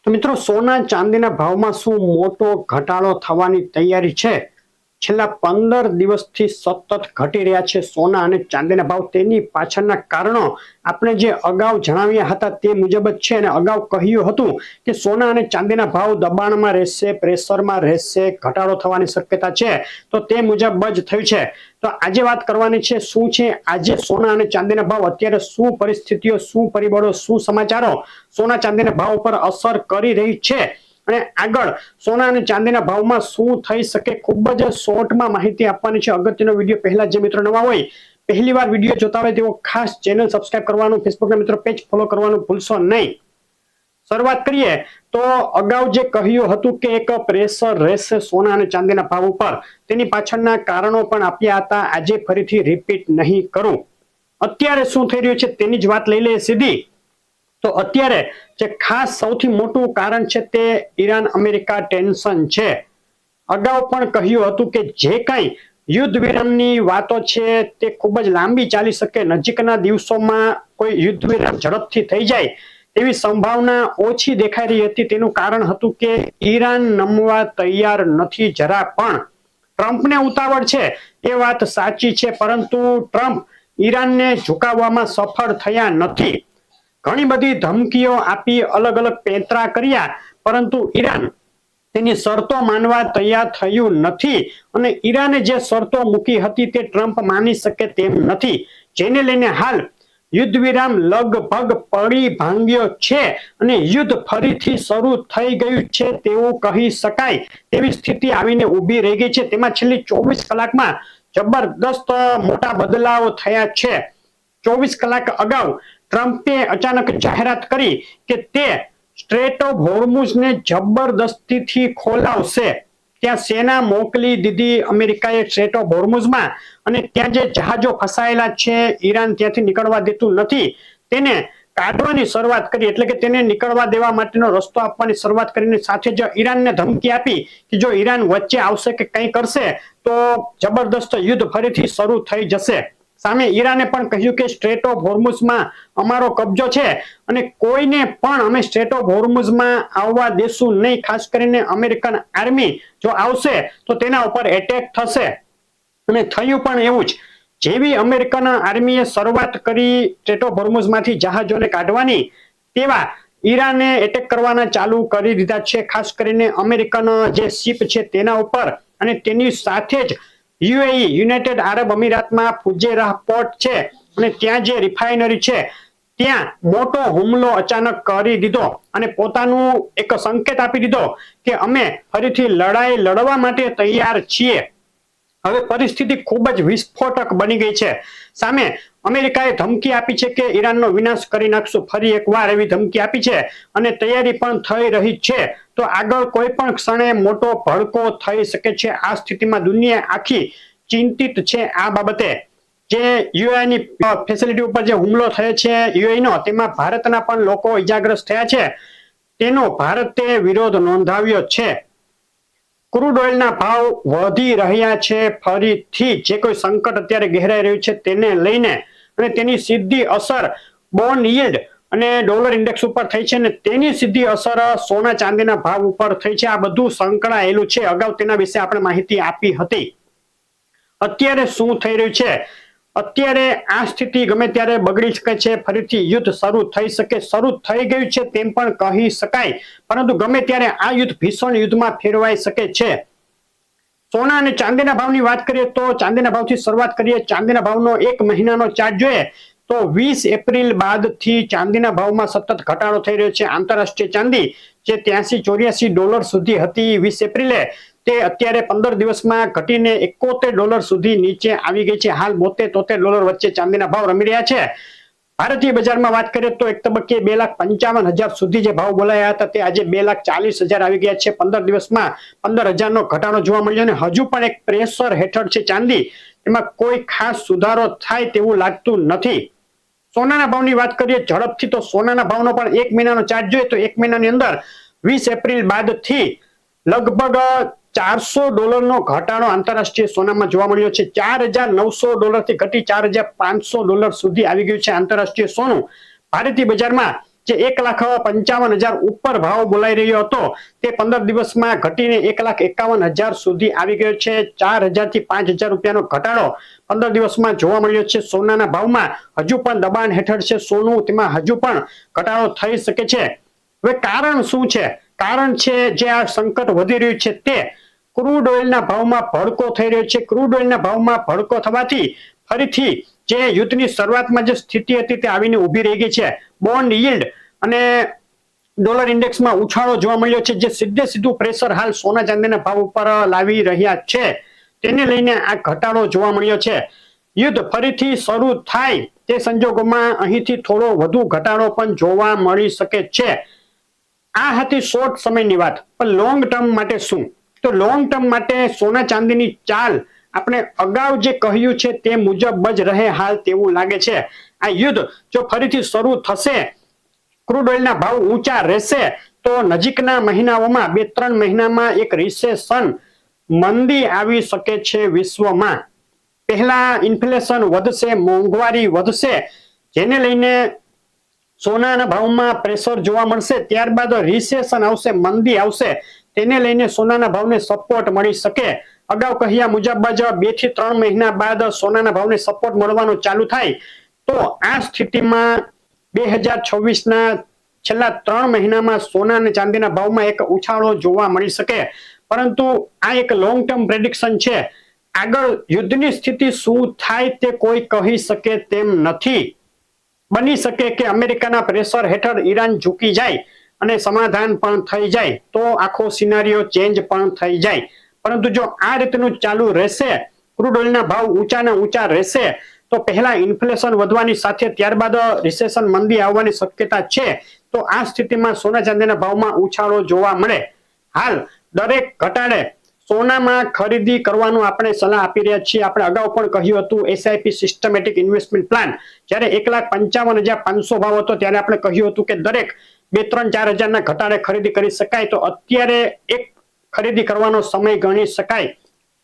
તો મિત્રો સોના ચાંદીના ભાવમાં શું મોટો ઘટાડો થવાની તૈયારી છે? છેલ્લા 15 દિવસથી સતત ઘટી રહ્યા છે સોના અને ચાંદીના ભાવ. તેની પાછળના કારણો આપણે જે અગાઉ જણાવ્યા હતા તે મુજબ જ છે અને અગાઉ કહ્યું હતું કે સોના અને ચાંદીના ભાવ દબાણમાં રહેશે, પ્રેશરમાં રહેશે, ઘટાડો થવાની શક્યતા છે. તો તે મુજબ જ થયું છે. તો આજે વાત કરવાની છે શું છે આજે સોના અને ચાંદીના ભાવ, અત્યારે શું પરિસ્થિતિઓ, શું પરિબળો, શું સમાચારો સોના ચાંદીના ભાવ ઉપર અસર કરી રહી છે અને આગળ સોના અને ચાંદીના ભાવમાં શું થઈ શકે, ખૂબ જ શોર્ટમાં માહિતી આપવાની છે. અગત્યનો વિડીયો. પહેલા જે મિત્રો નવા હોય, પહેલી વાર વિડીયો જોતા હોય તેઓ ખાસ ચેનલ સબસ્ક્રાઇબ કરવાનું, ફેસબુકના મિત્રો પેજ ફોલો કરવાનું ભૂલશો નહીં. શરૂઆત કરીએ તો અગાઉ જે કહ્યું હતું કે એક પ્રેશર રહેશે સોના અને ચાંદીના ભાવ ઉપર, તેની પાછળના કારણો પણ આપ્યા હતા. આજે ફરીથી રિપીટ નહીં કરું. અત્યારે શું થઈ રહ્યું છે તેની જ વાત લઈ લઈએ સીધી. તો અત્યારે જે ખાસ સૌથી મોટું કારણ છે તે ઈરાન અમેરિકા ટેન્શન છે. અગાઉ પણ કહ્યું હતું કે જે કંઈ યુદ્ધ વિરામની વાતો છે તે ખૂબ જ લાંબી ચાલી શકે, નજીકના દિવસોમાં કોઈ યુદ્ધ વિરામ ઝડપથી થઈ જાય તેવી સંભાવના ઓછી દેખાઈ રહી હતી. તેનું કારણ હતું કે ઈરાન નમવા તૈયાર નથી જરા પણ. ટ્રમ્પને ઉતાવળ છે એ વાત સાચી છે, પરંતુ ટ્રમ્પ ઈરાનને ઝુકાવવામાં સફળ થયા નથી. ઘણી બધી ધમકીઓ આપી, અલગ અલગ પેંતરા કર્યા, પરંતુ ઈરાન તેની શરતો માનવા તૈયાર થયું નથી અને ઈરાને જે શરતો મૂકી હતી તે ટ્રમ્પ માની શકે તેમ નથી, જેને લઈને હાલ યુદ્ધ વિરામ લગભગ પડી ભાંગ્યો છે અને યુદ્ધ ફરીથી શરૂ થઈ ગયું છે તેવું કહી શકાય તેવી સ્થિતિ આવીને ઊભી રહી ગઈ છે. તેમાં છેલ્લી 24 કલાકમાં જબરદસ્ત મોટા બદલાવ થયા છે. 24 કલાક અગાઉ ટ્રમ્પે અચાનક જાહેરાત કરી કે તે સ્ટ્રેટ ઓફ હોર્મુઝને જબરદસ્તીથી ખોલાવશે. ત્યાં સેના મોકલી દીધી અમેરિકાએ સ્ટ્રેટ ઓફ હોર્મુઝમાં, અને ત્યાં જે જહાજો ફસાયેલા છે ઈરાન ત્યાંથી નીકળવા દેતું નથી તેને કાઢવાની શરૂઆત કરી. એટલે કે તેને નીકળવા દેવા માટેનો રસ્તો આપવાની શરૂઆત કરીને સાથે જ ઈરાનને ધમકી આપી કે જો ઈરાન વચ્ચે આવશે કે કંઈ કરશે તો જબરદસ્ત યુદ્ધ ફરીથી શરૂ થઈ જશે. સામે ઈરાને પણ કહ્યું કે સ્ટ્રેટ ઓફ હોર્મુઝમાં અમારો કબજો છે અને કોઈને પણ અમે સ્ટ્રેટ ઓફ હોર્મુઝમાં આવવા દેશું નહીં. ખાસ કરીને અમેરિકન આર્મી જો આવશે તો તેના ઉપર એટેક થશે. અને થયું પણ એવું જ. જેવી અમેરિકન આર્મીએ શરૂઆત કરી સ્ટ્રેટ ઓફ હોર્મુઝમાંથી જહાજોને કાઢવાની, તેવા ઈરાને એટેક કરવાના ચાલુ કરી દીધા છે. ખાસ કરીને અમેરિકન જે શિપ છે તેના ઉપર, અને તેની સાથે જ યુએઈ યુનાઇટેડ આરબ અમીરાતમાં ફુજેરાહ પોર્ટ છે અને ત્યાં જે રિફાઇનરી છે ત્યાં મોટો હુમલો અચાનક કરી દીધો અને પોતાનું એક સંકેત આપી દીધો કે અમે ફરીથી લડાઈ લડવા માટે તૈયાર છીએ. હવે પરિસ્થિતિ ખૂબ જ વિસ્ફોટક બની ગઈ છે. સામે અમેરિકાએ ધમકી આપી છે કે ઈરાનનો વિનાશ કરી નાખશું, ફરી એકવાર એવી ધમકી આપી છે અને તૈયારી પણ થઈ રહી છે. તો આગળ કોઈ પણ ક્ષણે મોટો ભડકો થઈ શકે છે. આ સ્થિતિમાં દુનિયા આખી ચિંતિત છે આ બાબતે. જે યુએઈની ફેસિલિટી ઉપર જે હુમલો થયો છે યુએઈનો, તેમાં ભારતના પણ લોકો ઇજાગ્રસ્ત થયા છે. તેનો ભારતે વિરોધ નોંધાવ્યો છે. ક્રૂડ ઓઇલના ભાવ વધી રહ્યા છે ફરીથી. જે કોઈ સંકટ અત્યારે ગહેરાઈ રહ્યું છે તેને લઈને, અને તેની સીધી અસર બોન્ડ યીલ્ડ અને ડોલર ઇન્ડેક્સ ઉપર થઈ છે અને તેની સીધી અસર સોના ચાંદીના ભાવ ઉપર થઈ છે. આ બધું સંકળાયેલું છે. અગાઉ તેના વિશે આપણે માહિતી આપી હતી. અત્યારે શું થઈ રહ્યું છે? અત્યારે આ સ્થિતિ ગમે ત્યારે બગડી શકે છે. ફરીથી યુદ્ધ શરૂ થઈ શકે, શરૂ થઈ ગયું છે તેમ પણ કહી શકાય, પરંતુ ગમે ત્યારે આ યુદ્ધ ભીષણ યુદ્ધમાં ફેરવાઈ શકે છે. સોના અને ચાંદીના ભાવની વાત કરીએ તો ચાંદીના ભાવથી શરૂઆત કરીએ. ચાંદીના ભાવનો એક મહિનાનો ચાર્ટ જોઈએ તો 20 એપ્રિલ બાદથી ચાંદીના ભાવમાં સતત ઘટાડો થઈ રહ્યો છે. આંતરરાષ્ટ્રીય ચાંદી જે $83-84 સુધી હતી 20 એપ્રિલે, તે અત્યારે 15 દિવસમાં ઘટીને $71 સુધી નીચે આવી ગઈ છે. હાલ $72-73 વચ્ચે ચાંદીના ભાવ રમી રહ્યા છે. ભારતીય બજારમાં વાત કરીએ તો એક તબક્કે 2,55,000 સુધી જે ભાવ બોલાયા હતા તે આજે 2,40,000 આવી ગયા છે. 15 દિવસમાં 15,000નો ઘટાડો જોવા મળ્યો અને હજુ પણ એક પ્રેશર હેઠળ છે ચાંદી. એમાં કોઈ ખાસ સુધારો થાય તેવું લાગતું નથી. સોનાના ભાવની વાત કરીએ ઝડપથી તો સોનાના ભાવનો પણ એક મહિનાનો ચાર્ટ જોઈએ તો એક મહિનાની અંદર 20 એપ્રિલ બાદથી લગભગ $400નો ઘટાડો આંતરરાષ્ટ્રીય સોનામાં જોવા મળ્યો છે. $4,900 થી ઘટી $4,500 સુધી આવી ગયું છે આંતરરાષ્ટ્રીય સોનું. ભારતીય બજારમાં જે 1,55,000 ઉપર ભાવ બોલાઈ રહ્યો હતો તે 15 દિવસમાં ઘટીને 1,51,000 સુધી આવી ગયો છે. 4,000 થી 5,000 રૂપિયાનો ઘટાડો 15 દિવસમાં જોવા મળ્યો છે. સોનાના ભાવમાં હજુ પણ દબાણ હેઠળ છે સોનું, તેમાં હજુ પણ ઘટાડો થઈ શકે છે. હવે કારણ શું છે? કારણ છે જે આ સંકટ વધી રહ્યું છે તે ક્રૂડ ઓઇલના ભાવમાં ભડકો થઈ રહ્યો છે. ક્રૂડ ઓઇલના ભાવમાં ભડકો થવાથી ફરીથી જે યુદ્ધની શરૂઆતમાં જે સ્થિતિ હતી તે આવીને ઊભી રહી ગઈ છે. બોન્ડ yieldઅને ડોલર ઇન્ડેક્સમાં ઉછાળો જોવા મળ્યો છે, જે સીધું પ્રેશર હાલ સોના ચાંદીના ભાવ ઉપર લાવી રહ્યા છે. તેને લઈને આ ઘટાડો જોવા મળ્યો છે. યુદ્ધ ફરીથી શરૂ થાય તે સંજોગોમાં અહીંથી થોડો વધુ ઘટાડો પણ જોવા મળી શકે છે. આ હતી શોર્ટ સમયની વાત, પણ લોંગ ટર્મ માટે શું? તો લોંગ ટર્મ માટે સોના ચાંદીની ચાલ આપણે અગાઉ જે કહ્યું છે તે મુજબ જ રહે હાલ તેવું લાગે છે. આ યુદ્ધ જો ફરીથી શરૂ થશે, ક્રૂડ ઓઇલના ભાવ ઊંચા રહેશે, તો નજીકના મહિનાઓમાં 2-3 મહિનામાં એક રિસેશન, મંદી આવી શકે છે વિશ્વમાં. પહેલા ઇન્ફ્લેશન વધશે, મોંઘવારી વધશે, જેને લઈને સોનાના ભાવમાં પ્રેશર જોવા મળશે. ત્યારબાદ રિસેશન આવશે, મંદી આવશે, તેને લઈને સોનાના ભાવને સપોર્ટ મળી શકે. અગાઉ કહ્યા મુજબ જ 2 થી 3 મહિના બાદ સોનાના ભાવને સપોર્ટ મળવાનો ચાલુ થાય, તો આ સ્થિતિમાં 2026ના છેલ્લા 3 મહિનામાં સોના અને ચાંદીના ભાવમાં એક ઉછાળો જોવા મળી શકે. પરંતુ આ એક લોંગ ટર્મ પ્રેડિક્શન છે. આગળ યુદ્ધની સ્થિતિ શું થાય તે કોઈ કહી શકે તેમ નથી. બની શકે કે અમેરિકાના પ્રેશર હેઠળ ઈરાન ઝૂકી જાય અને સમાધાન પણ થઈ જાય, તો આખો સિનારીઓ ચેન્જ પણ થઈ જાય. પરંતુ જો આ રીતનું ચાલુ રહેશે, ક્રૂડ ઓઇલના ભાવ ઊંચાના ઊંચા રહેશે, તો પહેલા ઇન્ફ્લેશન વધવાની સાથે ત્યારબાદ રિસેશન, મંદી આવવાની શક્યતા છે. તો આ સ્થિતિમાં સોના ચાંદીના ભાવમાં ઉછાળો જોવા મળે. હાલ દરેક ઘટાડે સોનામાં ખરીદી કરવાનું આપણે સલાહ આપી રહ્યા છીએ. આપણે અગાઉ પણ કહ્યું હતું SIP સિસ્ટમેટિક ઇન્વેસ્ટમેન્ટ પ્લાન, જ્યારે 1,55,500 ભાવ હતો ત્યારે આપણે કહ્યું હતું કે દરેક 2-3-4 હજારના ઘટાડે ખરીદી કરી શકાય. તો અત્યારે એક ખરીદી કરવાનો સમય ગણી શકાય.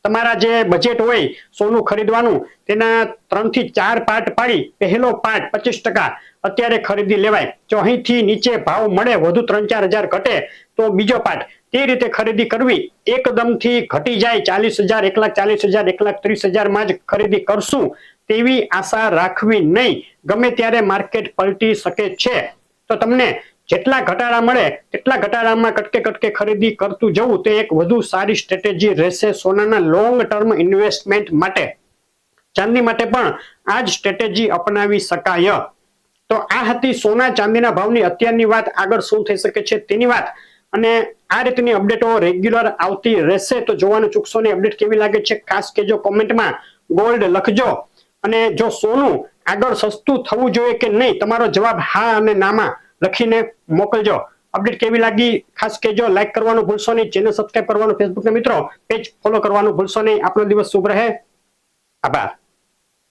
તમારા જે બજેટ હોય સોનું ખરીદવાનું, તેના 3 થી 4 પાર્ટ પાડી પહેલો પાર્ટ 25% અત્યારે ખરીદી લેવાય. જો અહીંથી નીચે ભાવ મળે, વધુ 3-4 હજાર ઘટે, તો બીજો પાર્ટ તે રીતે ખરીદી કરવી. એકદમથી ઘટી જાય 40,000, 1,40,000, 1,30,000 માં જ ખરીદી કરશું તેવી આશા રાખવી નહીં. ગમે ત્યારે માર્કેટ પલટી શકે છે. તો તમને જેટલા ઘટાડા મળે તેટલા ઘટાડામાં કટકે ખરીદી કરતું જવું તે એક વધુ સારી સ્ટ્રેટેજી રહેશે સોનાના લોંગ ટર્મ ઇન્વેસ્ટમેન્ટ માટે. ચાંદી માટે પણ આ જ સ્ટ્રેટેજી અપનાવી શકાય. તો આ હતી સોના ચાંદીના ભાવની અત્યારની વાત. આગળ શું થઈ શકે છે તેની વાત, અને આ રીતની અપડેટો રેગ્યુલર આવતી રહેશે. તો જોવાનું ચૂકશો નહીં. અપડેટ કેવી લાગે છે ખાસ કહેજો કોમેન્ટમાં. ગોલ્ડ લખજો, અને જો સોનું આગળ સસ્તું થવું જોઈએ કે નહીં, તમારો જવાબ હા અને નામાં લખીને મોકલજો. અપડેટ કેવી લાગી ખાસ કહેજો. લાઈક કરવાનું ભૂલશો નહીં, ચેનલ સબસ્ક્રાઇબ કરવાનું, ફેસબુકના મિત્રો પેજ ફોલો કરવાનું ભૂલશો નહીં. આપણો દિવસ શુભ રહે. આભાર.